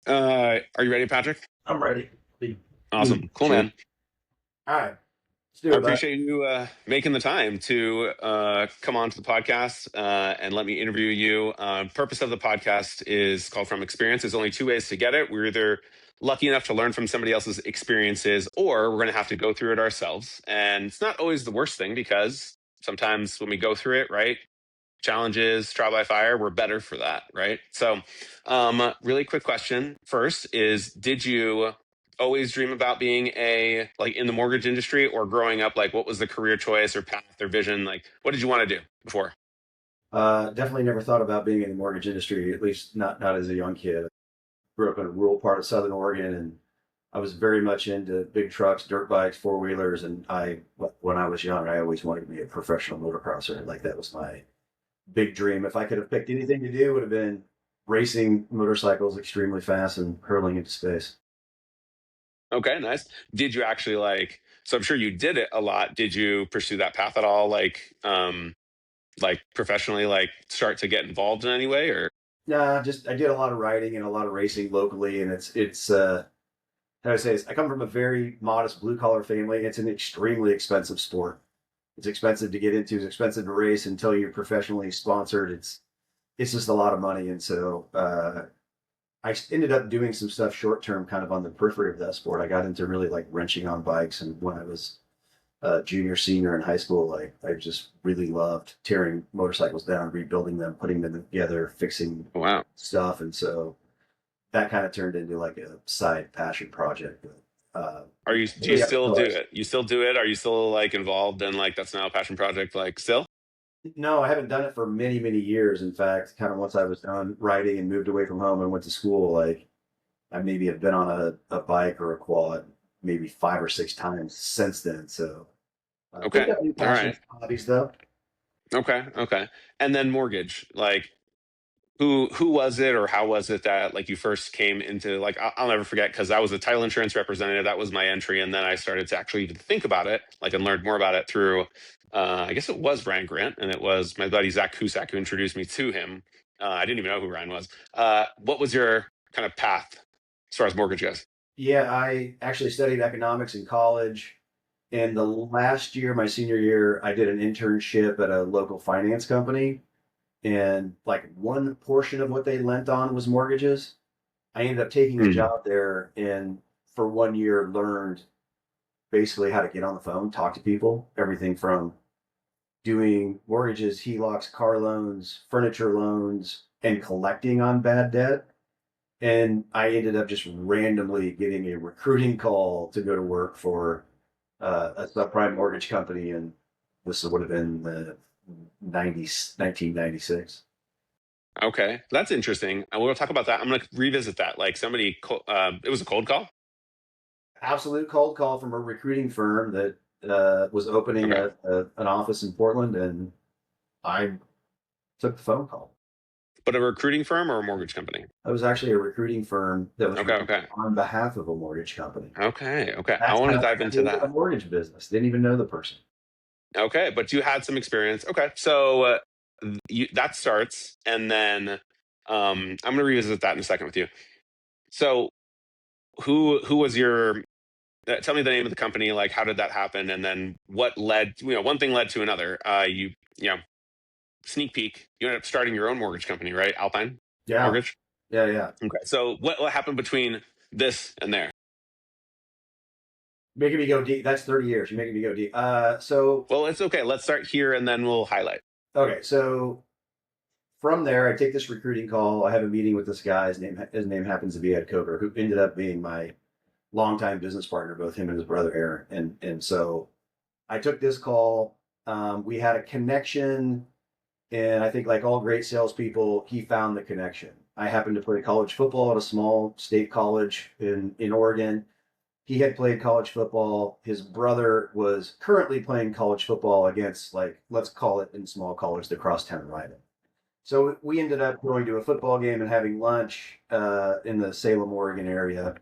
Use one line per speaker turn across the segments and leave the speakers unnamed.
Are you ready, Patrick?
I'm ready.
Awesome. Cool,
Sure.
man.
All right, let's do
I
it, bud.
appreciate you making the time to come on to the podcast and let me interview you. Purpose of the podcast is called From Experience. There's only two ways to get it. We're either lucky enough to learn from somebody else's experiences, or we're going to have to go through it ourselves. And it's not always the worst thing because sometimes when we go through it, right, challenges, trial by fire, we're better for that, right? So, really quick question first is, did you always dream about being a like in the mortgage industry, or growing up, like what was the career choice or path or vision? Like what did you want to do before?
Definitely never thought about being in the mortgage industry, at least not as a young kid. Grew up in a rural part of Southern Oregon, and I was very much into big trucks, dirt bikes, four wheelers, and when I was young, I always wanted to be a professional motocrosser. Like that was my big dream. If I could have picked anything to do, it would have been racing motorcycles extremely fast and hurling into space.
Okay, nice. Did you actually like, so I'm sure you did it a lot. Did you pursue that path at all, like professionally, like start to get involved in any way? Or
Nah, just I did a lot of riding and a lot of racing locally, and it's how do I say this? I come from a very modest blue collar family. It's an extremely expensive sport. It's expensive to get into. It's expensive to race until you're professionally sponsored. It's just a lot of money, and so I ended up doing some stuff short term, kind of on the periphery of that sport. I got into really like wrenching on bikes, and when I was junior, senior in high school, like I just really loved tearing motorcycles down, rebuilding them, putting them together, fixing
wow.
stuff, and so that kind of turned into like a side passion project. But
Do you
really haven't
still do
realized.
it? You still do it? Are you still like involved in like that's now a passion project like still?
No, I haven't done it for many, many years. In fact, kind of once I was done writing and moved away from home and went to school, like I maybe have been on a bike or a quad maybe 5 or 6 times since then. So still
Okay.
got new
All
passions
right.
and hobbies though.
Okay. Okay. And then mortgage, like who was it or how was it that like you first came into like I'll never forget because I was a title insurance representative. That was my entry, and then I started to actually even think about it, like and learned more about it through I guess it was Ryan Grant, and it was my buddy Zach Cusack who introduced me to him. I didn't even know who Ryan was. What was your kind of path as far as mortgage goes?
Yeah, I actually studied economics in college. And the last year, my senior year, I did an internship at a local finance company. And like one portion of what they lent on was mortgages. I ended up taking a
Mm.
job there and for 1 year learned basically how to get on the phone, talk to people, everything from doing mortgages, HELOCs, car loans, furniture loans, and collecting on bad debt. And I ended up just randomly getting a recruiting call to go to work for a subprime mortgage company. And this would have been the 90s, 1996.
Okay, that's interesting. And we'll talk about that. I'm going to revisit that. Like it was a cold call.
Absolute cold call from a recruiting firm that was opening
Okay,
an office in Portland. And I took the phone call.
but a recruiting firm or a mortgage company?
I was actually a recruiting firm that was
Okay,
recruiting
okay,
on behalf of a mortgage company.
okay, okay. I
That's
want
how
to
I
dive
got
into
into the
that.
mortgage business. Didn't even know the person.
Okay, but you had some experience. Okay, so that starts, and then I'm going to revisit that in a second with you. So who was your? Tell me the name of the company. Like, how did that happen? And then what led? One thing led to another. You know, sneak peek. You ended up starting your own mortgage company, right? Alpine
Yeah,
Mortgage.
yeah, yeah.
Okay, so what happened between this and there?
Making me go deep. That's 30 years. You're making me go deep. So
Well, it's okay. Let's start here, and then we'll highlight.
okay, so from there, I take this recruiting call. I have a meeting with this guy. His name happens to be Ed Coker, who ended up being my longtime business partner, both him and his brother Aaron. And so I took this call. We had a connection, and I think like all great salespeople, he found the connection. I happened to play college football at a small state college in Oregon. He had played college football. His brother was currently playing college football against, like, let's call it in small college, the crosstown rival. So we ended up going to a football game and having lunch in the Salem, Oregon area,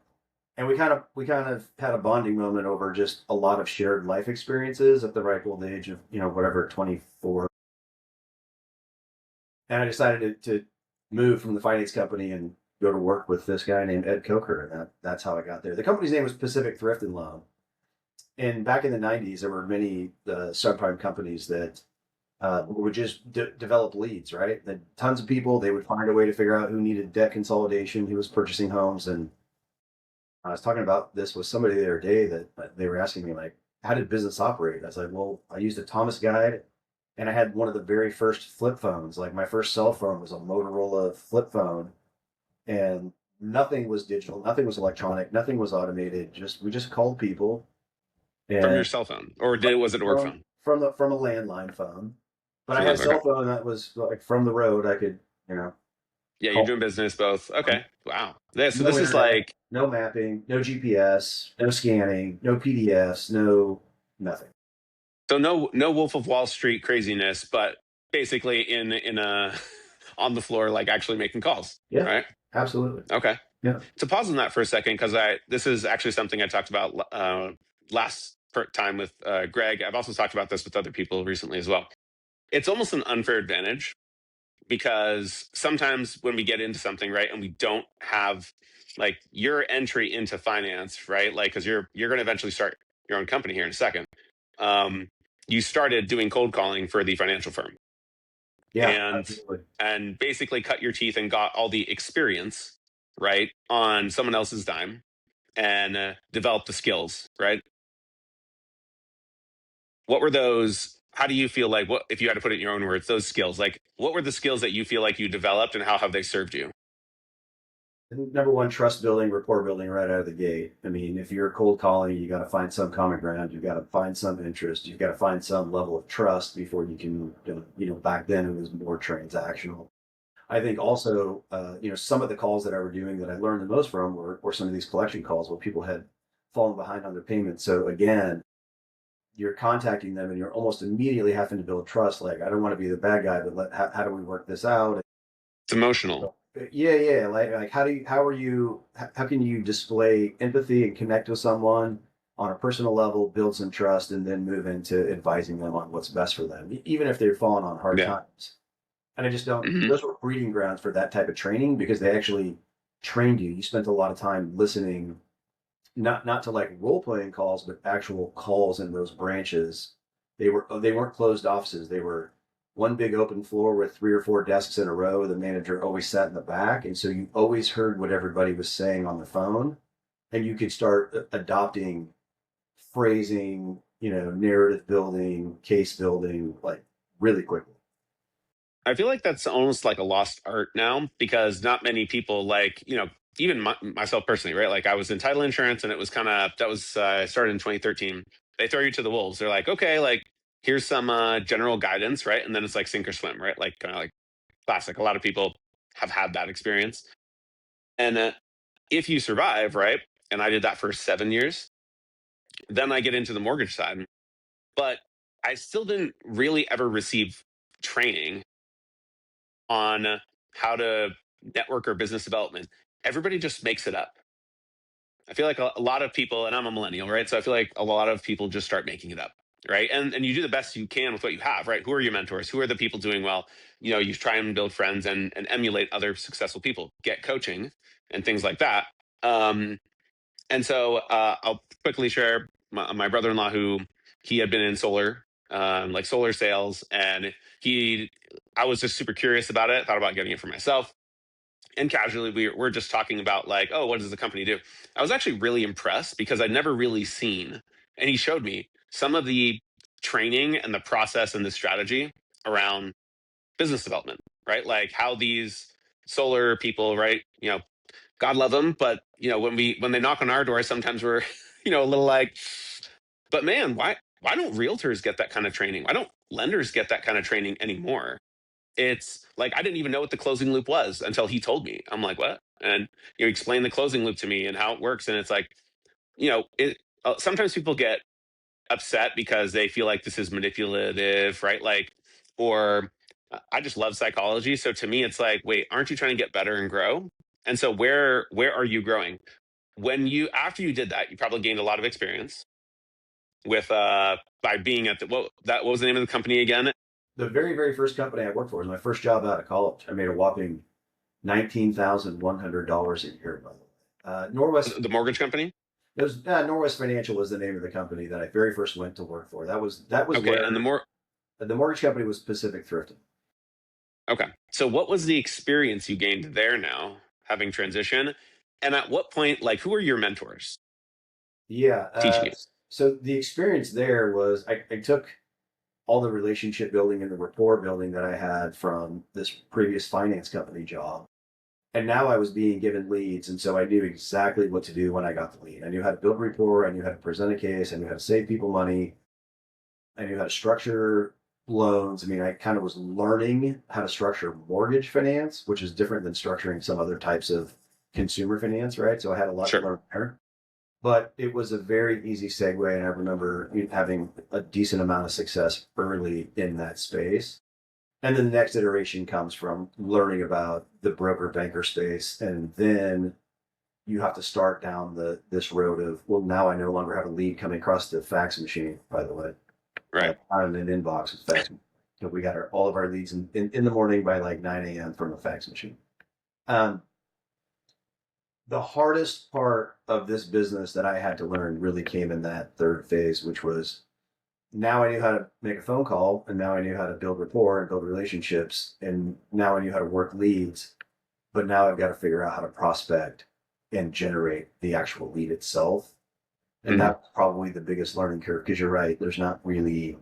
and we kind of had a bonding moment over just a lot of shared life experiences at the ripe old age of whatever 24. And I decided to move from the finance company and go to work with this guy named Ed Coker, and that's how I got there. The company's name was Pacific Thrift and Loan. And back in the '90s, there were many subprime companies that would just develop leads, right? And tons of people, they would find a way to figure out who needed debt consolidation, who was purchasing homes. And I was talking about this with somebody the other day that they were asking me, like, how did business operate? I was like, well, I used a Thomas guide and I had one of the very first flip phones. Like my first cell phone was a Motorola flip phone, and nothing was digital, nothing was electronic, nothing was automated. Just we just called people
From your
and
cell phone, or was it a work phone?
from a landline phone. But I
From
had a
that, okay.
cell phone that was like from the road. I could, you know,
Yeah, you're
call.
doing business both. Okay, wow. Yeah, so
No
this is
internet,
like,
no mapping, no GPS, no scanning, no PDFs, no nothing.
so no Wolf of Wall Street craziness, but basically in a on the floor, like actually making calls,
Yeah,
right?
absolutely.
Okay.
Yeah.
To pause on that for a second, because I this is actually something I talked about last time with Greg. I've also talked about this with other people recently as well. It's almost an unfair advantage because sometimes when we get into something, right, and we don't have like your entry into finance, right, like because you're going to eventually start your own company here in a second. Um, you started doing cold calling for the financial firm
Yeah,
and
absolutely.
basically cut your teeth and got all the experience right on someone else's dime and develop the skills, right? What were those? How do you feel like, what if you had to put it in your own words, those skills? Like, what were the skills that you feel like you developed, and how have they served you?
Number one, trust building, rapport building right out of the gate. I mean, if you're cold calling, you got to find some common ground. You've got to find some interest. You've got to find some level of trust before you can, back then it was more transactional. I think also, some of the calls that I were doing that I learned the most from were some of these collection calls where people had fallen behind on their payments. So again, you're contacting them and you're almost immediately having to build trust. Like, I don't want to be the bad guy, but how do we work this out?
It's emotional.
Yeah, yeah. Like how can you display empathy and connect with someone on a personal level, build some trust, and then move into advising them on what's best for them, even if they're falling on hard
Yeah.
times. And I just don't.
Hmm.
Those were breeding grounds for that type of training because they actually trained you. You spent a lot of time listening, not to like role playing calls, but actual calls in those branches. They weren't closed offices. They were one big open floor with three or four desks in a row. The manager always sat in the back, and so you always heard what everybody was saying on the phone, and you could start adopting phrasing, narrative building, case building, like really quickly.
I feel like that's almost like a lost art now because not many people like, even myself personally, right? Like I was in title insurance and it was kind of, that was, I started in 2013. They throw you to the wolves. They're like, okay, like here's some general guidance, right? And then it's like sink or swim, right? Like kind of like classic. A lot of people have had that experience. And if you survive, right? And I did that for 7 years, then I get into the mortgage side. But I still didn't really ever receive training on how to network or business development. Everybody just makes it up. I feel like a lot of people, and I'm a millennial, right? So I feel like a lot of people just start making it up, right? And you do the best you can with what you have, right? Who are your mentors? Who are the people doing well? You try and build friends and emulate other successful people, get coaching and things like that. Um, and so I'll quickly share my brother-in-law who he had been in solar, like solar sales, and he, I was just super curious about it. Thought about getting it for myself, and casually we're just talking about like, oh, what does the company do? I was actually really impressed because I'd never really seen, and he showed me some of the training and the process and the strategy around business development, right? Like how these solar people, right? God love them, but when they knock on our door, sometimes we're a little like, but man, why don't realtors get that kind of training? Why don't lenders get that kind of training anymore? It's like I didn't even know what the closing loop was until he told me. I'm like, what? And explain the closing loop to me and how it works. And it's like, it. Sometimes people get upset because they feel like this is manipulative, right? Like, or I just love psychology. So to me, it's like, wait, aren't you trying to get better and grow? And so where are you growing? When you after you did that, you probably gained a lot of experience with by being at the what was the name of the company again?
The very, very first company I worked for was my first job out of college. I made a whopping $19,100 a year, by the way. Norwest,
The mortgage company?
Norwest Financial was the name of the company that I very first went to work for. That was
Okay, and
where the mortgage company was Pacific Thrifting.
okay. So what was the experience you gained there now, having transition? And at what point, like, who are your mentors
Yeah.
teaching you?
So the experience there was I took all the relationship building and the rapport building that I had from this previous finance company job. And now I was being given leads. And so I knew exactly what to do when I got the lead. I knew how to build rapport. I knew how to present a case. I knew how to save people money. I knew how to structure loans. I mean, I kind of was learning how to structure mortgage finance, which is different than structuring some other types of consumer finance, right? So I had a lot to
Sure.
learn there. But it was a very easy segue. And I remember having a decent amount of success early in that space. And then the next iteration comes from learning about the broker banker space. And then you have to start down this road of, well, now I no longer have a lead coming across the fax machine, by the way.
Right.
On an inbox with fax. So we got all of our leads in the morning by like 9 a.m. from a fax machine. Um, the hardest part of this business that I had to learn really came in that third phase, which was now I knew how to make a phone call, and now I knew how to build rapport and build relationships, and now I knew how to work leads. But now I've got to figure out how to prospect and generate the actual lead itself. And
Hmm.
that's probably the biggest learning curve because you're right. There's not really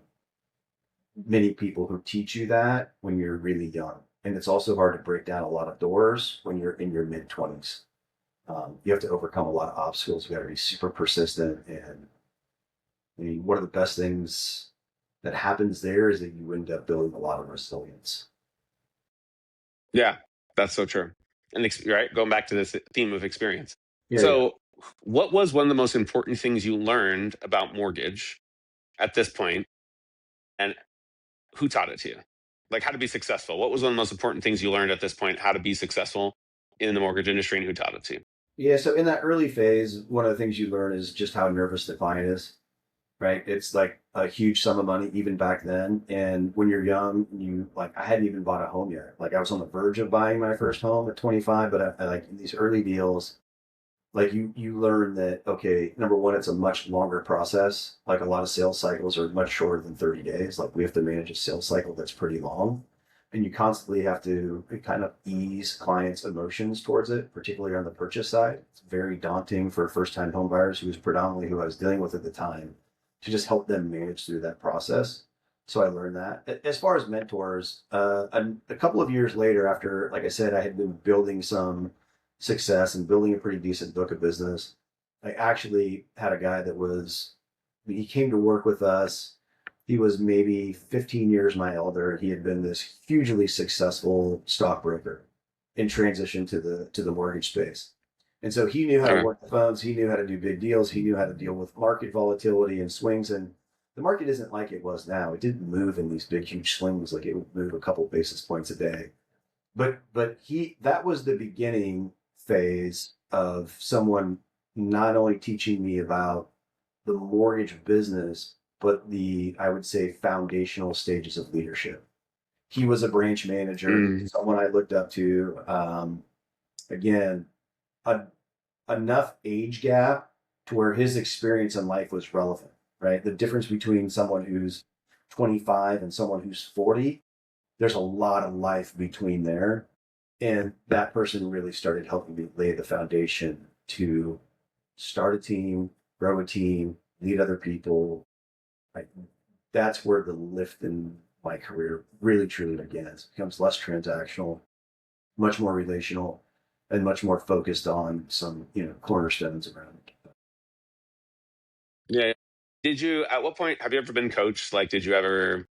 many people who teach you that when you're really young. And it's also hard to break down a lot of doors when you're in your mid 20s. You have to overcome a lot of obstacles. You got to be super persistent. And I mean, one of the best things that happens there is that you end up building a lot of resilience.
Yeah, that's so true. And right, going back to this theme of experience.
Yeah, yeah.
So, what was one of the most important things you learned about mortgage at this point, and who taught it to you? Like how to be successful. What was one of the most important things you learned at this point? How to be successful in the mortgage industry, and who taught it to you?
Yeah. So in that early phase, one of the things you learn is just how nervous the client is, right? It's like a huge sum of money even back then. And when you're young, you like I hadn't even bought a home yet. Like I was on the verge of buying my first home at 25, but I like in these early deals, like you learn that okay, number one, it's a much longer process. Like a lot of sales cycles are much shorter than 30 days. Like we have to manage a sales cycle that's pretty long. And you constantly have to kind of ease clients' emotions towards it, particularly on the purchase side. It's very daunting for first-time home buyers, who was predominantly who I was dealing with at the time, to just help them manage through that process. So I learned that. As far as mentors, a couple of years later, after, like I said, I had been building some success and building a pretty decent book of business, I actually had a guy that was, he came to work with us. He was maybe 15 years my elder. He had been this hugely successful stockbroker in transition to the mortgage space. And so he knew how to
Okay.
work the phones. He knew how to do big deals. He knew how to deal with market volatility and swings. And the market isn't like it was now. It didn't move in these big, huge swings like it would move a couple basis points a day. But he that was the beginning phase of someone not only teaching me about the mortgage business, but the I would say foundational stages of leadership. He was a branch manager. He was
Mm,
someone I looked up to. Again, a, enough age gap to where his experience in life was relevant. Right, the difference between someone who's 25 and someone who's 40, there's a lot of life between there. And that person really started helping me lay the foundation to start a team, grow a team, lead other people. Like that's where the lift in my career really truly began. It becomes less transactional, much more relational, and much more focused on some, cornerstones around it.
yeah. Did you, at what point, have you ever been coached? Like, did you ever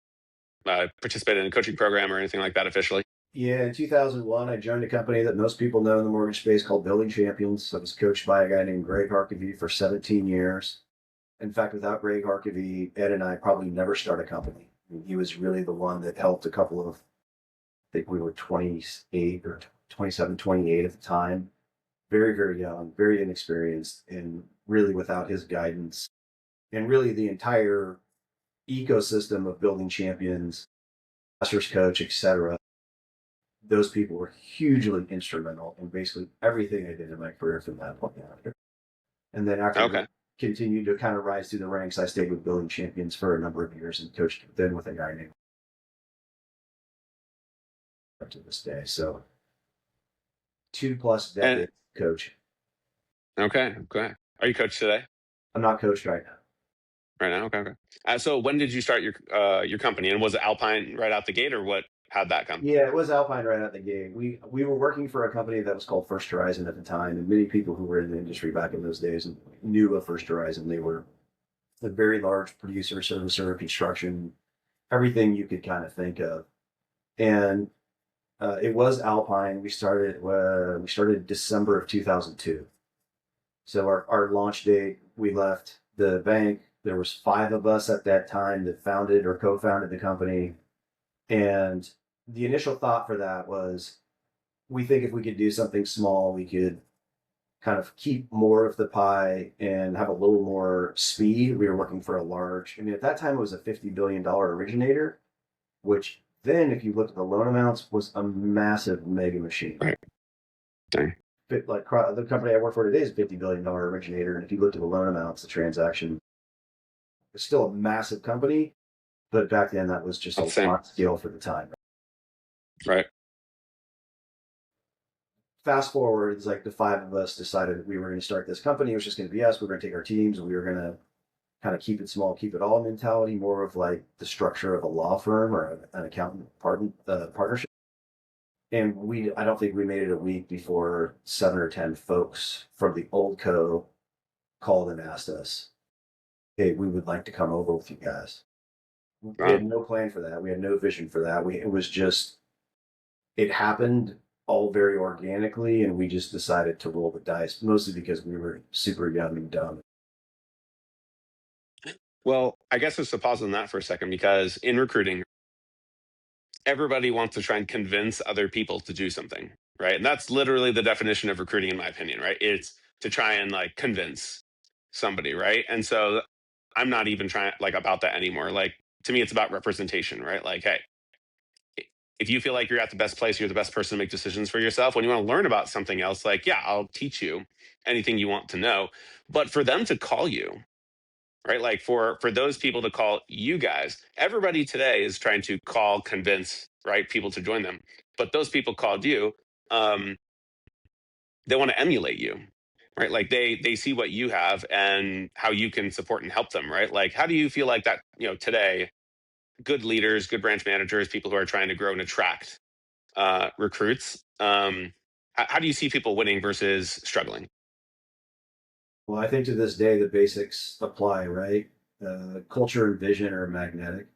participate in a coaching program or anything like that officially?
Yeah, in 2001, I joined a company that most people know in the mortgage space called Building Champions. I was coached by a guy named Greg Harkavy for 17 years. In fact, without Greg Harkavy, Ed and I probably never start a company. I mean, he was really the one that helped a couple of, I think we were 28 or 27, 28 at the time. Very, very young, very inexperienced, and really without his guidance and really the entire ecosystem of building champions, masters coach, etc. those people were hugely instrumental in basically everything I did in my career from that point on. And then after they
Okay.
continued to kind of rise through the ranks, I stayed with Building Champions for a number of years and coached then with a guy named up to this day. So 2+
And
decades coach.
okay, okay. Are you coach today?
I'm not coached right now.
Right now? Okay, okay. So when did you start your company? And was it Alpine right out the gate, or what? How'd that come?
Yeah, it was Alpine right out the gate. We were working for a company that was called First Horizon at the time, and many people who were in the industry back in those days knew of First Horizon. They were a very large producer, servicer, construction, everything you could kind of think of. And it was Alpine. We started December of 2002. So our launch date, we left the bank. There was 5 of us at that time that founded or co-founded the company. And the initial thought for that was we think if we could do something small, we could kind of keep more of the pie and have a little more speed. We were looking for a large, I mean, at that time it was a $50 billion originator, which then, if you looked at the loan amounts, was a massive mega machine.
Right. Dang.
Like the company I work for today is a $50 billion originator. And if you looked at the loan amounts, the transaction is still a massive company. But back then, that was just
About
a
the same.
lot scale for the time.
Right.
Fast forward, it's like the 5 of us decided that we were going to start this company. It was just going to be us. We were going to take our teams and we were going to kind of keep it small, keep it all mentality, more of like the structure of a law firm or an accountant partnership. And I don't think we made it a week before 7 or 10 folks from the old co called and asked us, "Hey, we would like to come over with you guys." We had
Wow.
no plan for that. We had no vision for that. It was just, it happened all very organically, and we just decided to roll the dice, mostly because we were super young and dumb.
Well, I guess let's pause on that for a second because in recruiting, everybody wants to try and convince other people to do something, right? And that's literally the definition of recruiting, in my opinion, right? It's to try and like convince somebody, right? And so I'm not even trying like about that anymore. Like to me, it's about representation, right? Like, hey, if you feel like you're at the best place, you're the best person to make decisions for yourself. When you want to learn about something else, like, yeah, I'll teach you anything you want to know. But for them to call you, right? Like for those people to call you guys, everybody today is trying to call, convince, right, people to join them. But those people called you, um, they want to emulate you, right? Like they see what you have and how you can support and help them, right? Like how do you feel like that, today, good leaders, good branch managers, people who are trying to grow and attract recruits, how do you see people winning versus struggling?
Well, I think to this day, the basics apply, right? Culture and vision are magnetic.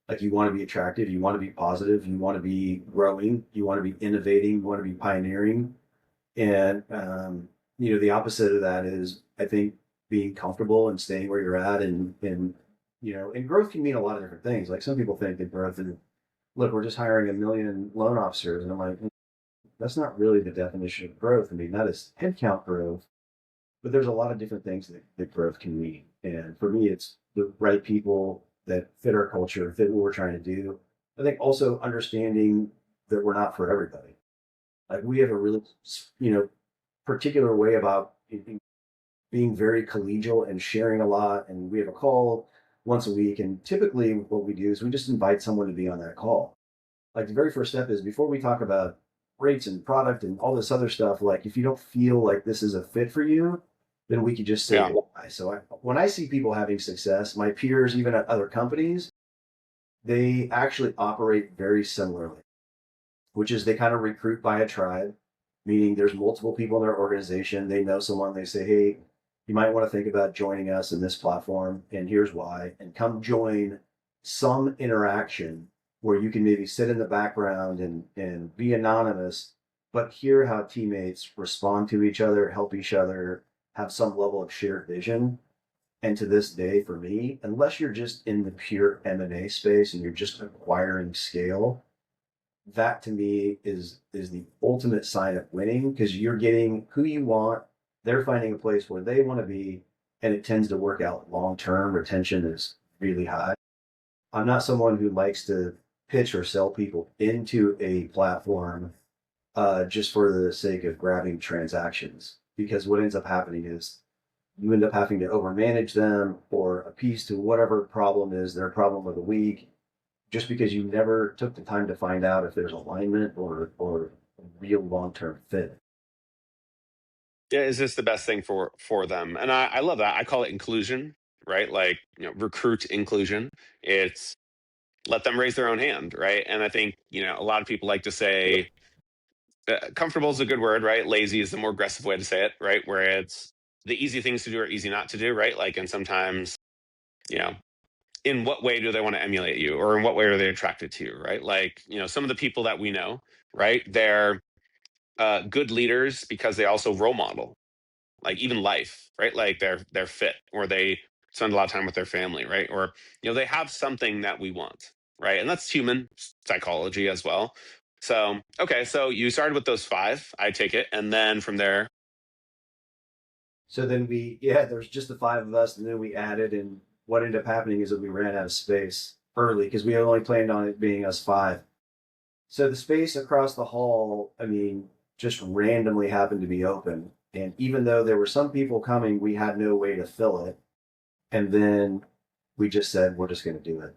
Like you want to be attractive, you want to be positive, you want to be growing, you want to be innovating, you want to be pioneering. And, the opposite of that is, I think, being comfortable and staying where you're at. And growth can mean a lot of different things. Like some people think that growth is, look, we're just hiring a million loan officers. And I'm like, that's not really the definition of growth. I mean, that is headcount growth, but there's a lot of different things that growth can mean. And for me, it's the right people that fit our culture, fit what we're trying to do. I think also understanding that we're not for everybody. Like we have a really, particular way about being very collegial and sharing a lot. And we have a call once a week. And typically, what we do is we just invite someone to be on that call. Like the very first step is before we talk about rates and product and all this other stuff, like if you don't feel like this is a fit for you, then we could just say
Yeah.
goodbye. So when I see people having success, my peers, even at other companies, they actually operate very similarly, which is they kind of recruit by a tribe, meaning there's multiple people in their organization. They know someone, they say, hey, you might want to think about joining us in this platform, and here's why, and come join some interaction where you can maybe sit in the background and be anonymous, but hear how teammates respond to each other, help each other, have some level of shared vision. And to this day, for me, unless you're just in the pure M&A space and you're just acquiring scale, that to me is the ultimate sign of winning because you're getting who you want. They're finding a place where they want to be, and it tends to work out long term. Retention is really high. I'm not someone who likes to pitch or sell people into a platform just for the sake of grabbing transactions. Because what ends up happening is you end up having to overmanage them or appease to whatever problem is their problem of the week, just because you never took the time to find out if there's alignment or a real long term fit.
Yeah, is this the best thing for them? And I love that. I call it inclusion, right? Like, recruit inclusion. It's let them raise their own hand, right? And I think, a lot of people like to say comfortable is a good word, right? Lazy is the more aggressive way to say it, right? Where it's the easy things to do are easy not to do, right? Like, and sometimes, you know, in what way do they want to emulate you, or in what way are they attracted to you, right? Like, some of the people that we know, right? They're good leaders because they also role model, like even life, right? Like they're fit, or they spend a lot of time with their family, right? Or they have something that we want, right? And that's human psychology as well. So okay, so you started with those five, I take it, and then from there.
So then yeah, there's just the five of us, and then we added, and what ended up happening is that we ran out of space early because we only planned on it being us five. So the space across the hall, I mean, just randomly happened to be open. And even though there were some people coming, we had no way to fill it. And then we just said, we're just going to do it.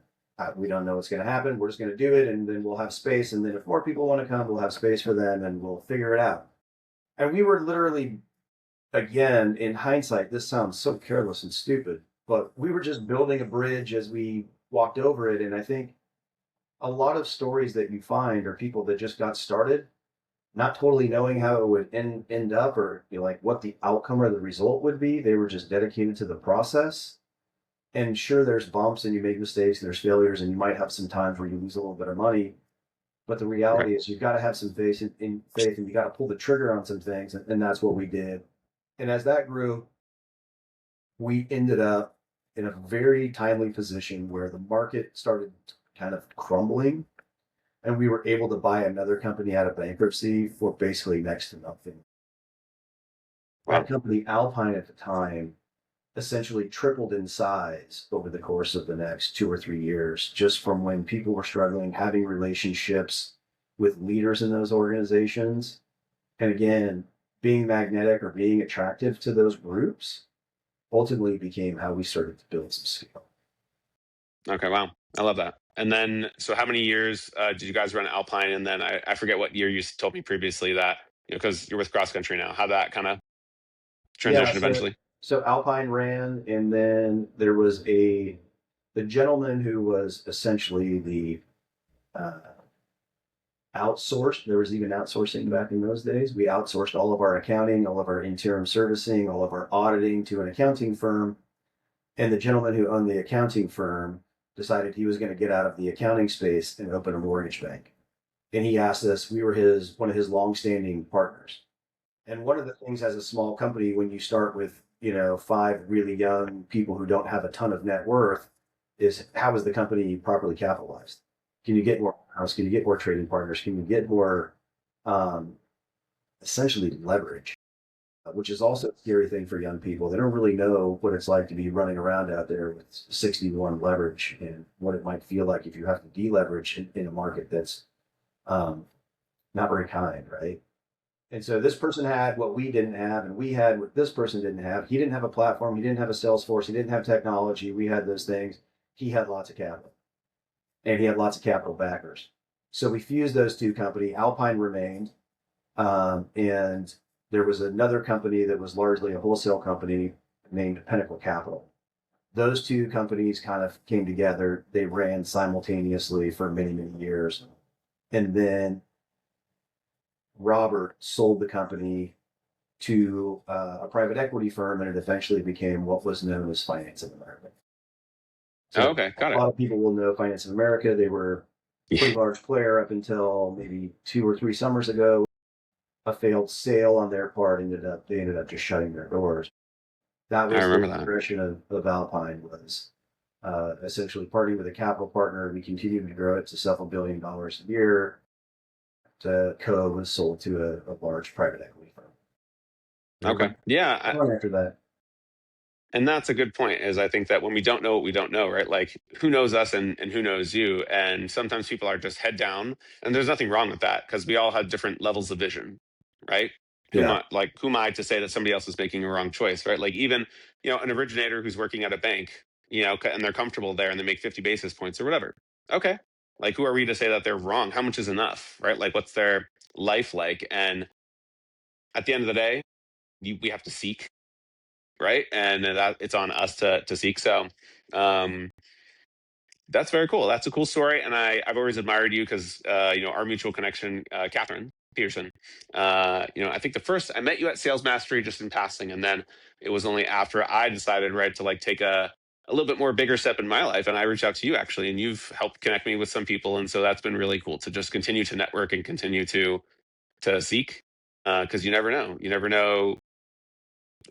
We don't know what's going to happen. We're just going to do it. And then we'll have space. And then if more people want to come, we'll have space for them and we'll figure it out. And we were literally, again, in hindsight, this sounds so careless and stupid, but we were just building a bridge as we walked over it. And I think a lot of stories that you find are people that just got started, not totally knowing how it would end up, or like what the outcome or the result would be. They were just dedicated to the process. And sure, there's bumps and you make mistakes and there's failures and you might have some times where you lose a little bit of money. But the
Right.
reality is you've got to have some faith in faith, and you got to pull the trigger on some things. And that's what we did. And as that grew, we ended up in a very timely position where the market started kind of crumbling, and we were able to buy another company out of bankruptcy for basically next to nothing. Our
Wow.
company, Alpine, at the time, essentially tripled in size over the course of the next 2 or 3 years, just from when people were struggling, having relationships with leaders in those organizations. And again, being magnetic or being attractive to those groups ultimately became how we started to build some scale.
Okay. Wow. I love that. And then, so how many years did you guys run Alpine? And then I forget what year you told me previously that, because you're with cross country now, how that kind of
Yeah,
transition
so
eventually.
so Alpine ran, and then there was the gentleman who was essentially the uh, outsourced. There was even outsourcing back in those days. We outsourced all of our accounting, all of our interim servicing, all of our auditing to an accounting firm. And the gentleman who owned the accounting firm decided he was going to get out of the accounting space and open a mortgage bank. And he asked us, we were one of his longstanding partners. And one of the things as a small company, when you start with, five really young people who don't have a ton of net worth, is how is the company properly capitalized? Can you get more house? Can you get more trading partners? Can you get more um, essentially leverage? Which is also a scary thing for young people. They don't really know what it's like to be running around out there with 60 to 1 leverage, and what it might feel like if you have to deleverage in a market that's um, not very kind, right? And so this person had what we didn't have, and we had what this person didn't have. He didn't have a platform. He didn't have a sales force. He didn't have technology. We had those things. He had lots of capital, and he had lots of capital backers. So we fused those two companies. Alpine remained, and there was another company that was largely a wholesale company named Pinnacle Capital. Those two companies kind of came together. They ran simultaneously for many, many years. And then Robert sold the company to a private equity firm, and it eventually became what was known as Finance of America.
Oh,
So
okay. Got
a
it.
lot of people will know Finance of America. They were a
Yeah,
pretty large player up until maybe 2 or 3 summers ago. A failed sale on their part they ended up just shutting their doors. That
I
was the
remember that.
progression of Alpine, was essentially partnering with a capital partner. We continued to grow it to several $1 billion a year. Co was sold to a large private equity firm. And it
Okay.
went
Yeah.
on after that.
And that's a good point, is I think that when we don't know what we don't know, right? Like, who knows us and who knows you? And sometimes people are just head down, and there's nothing wrong with that because we all have different levels of vision, right?
Yeah.
Who am I to say that somebody else is making a wrong choice, right? Like, even, an originator who's working at a bank, and they're comfortable there and they make 50 basis points or whatever. Okay. Like, who are we to say that they're wrong? How much is enough, right? Like, what's their life like? And at the end of the day, we have to seek, right? And that it's on us to seek. So um, that's very cool. That's a cool story, and I've always admired you because our mutual connection, Catherine Peterson. I think the first I met you at Sales Mastery just in passing, and then it was only after I decided, right, to like take a little bit more bigger step in my life, and I reached out to you actually, and you've helped connect me with some people, and so that's been really cool to just continue to network and continue to seek, because you never know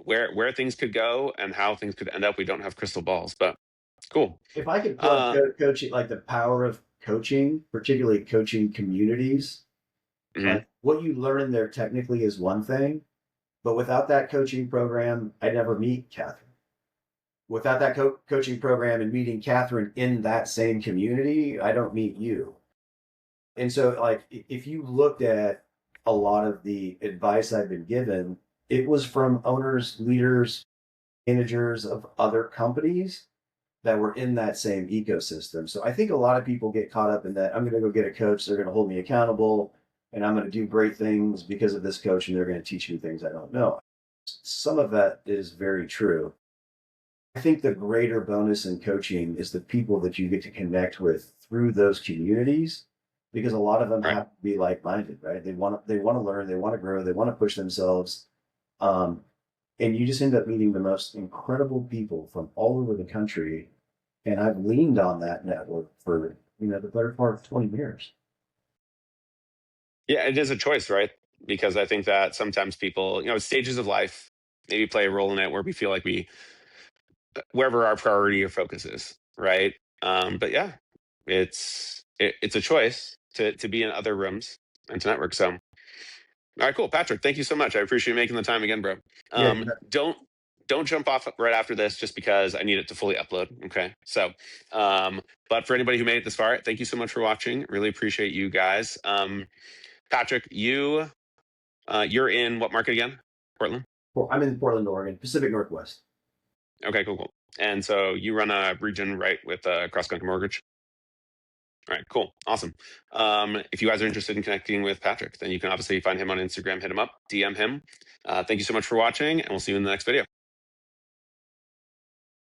where things could go and how things could end up. We don't have crystal balls, but cool.
If I could plug
Uh,
coaching, like the power of coaching, particularly coaching communities,
mhm.
like what you learn there technically is one thing, but without that coaching program, I'd never meet Catherine. Without that coaching program and meeting Catherine in that same community, I don't meet you. And so, like, if you looked at a lot of the advice I've been given, it was from owners, leaders, managers of other companies that were in that same ecosystem. So I think a lot of people get caught up in that. I'm going to go get a coach. They're going to hold me accountable and I'm going to do great things because of this coach and they're going to teach me things I don't know. Some of that is very true. I think the greater bonus in coaching is the people that you get to connect with through those communities because a lot of them
Right.
have to be like-minded, right? They want to learn, they want to grow, they want to push themselves. Um, and you just end up meeting the most incredible people from all over the country. And I've leaned on that network for, the better part of 20 years.
Yeah, it is a choice, right? Because I think that sometimes people, stages of life maybe play a role in it where we feel like wherever our priority or focus is, right? But yeah, it's a choice to be in other rooms and to network. So, all right, cool, Patrick. Thank you so much. I appreciate you making the time again, bro.
Yeah.
Don't jump off right after this just because I need it to fully upload. Okay, so but for anybody who made it this far, thank you so much for watching. Really appreciate you guys. Patrick, you're in what market again? Portland?
I'm in Portland, Oregon, Pacific Northwest.
Okay, cool, cool. And so you run a region, right, with Cross Country Mortgage? All right, cool. Awesome. If you guys are interested in connecting with Patrick, then you can obviously find him on Instagram, hit him up, DM him. Thank you so much for watching, and we'll see you in the next video.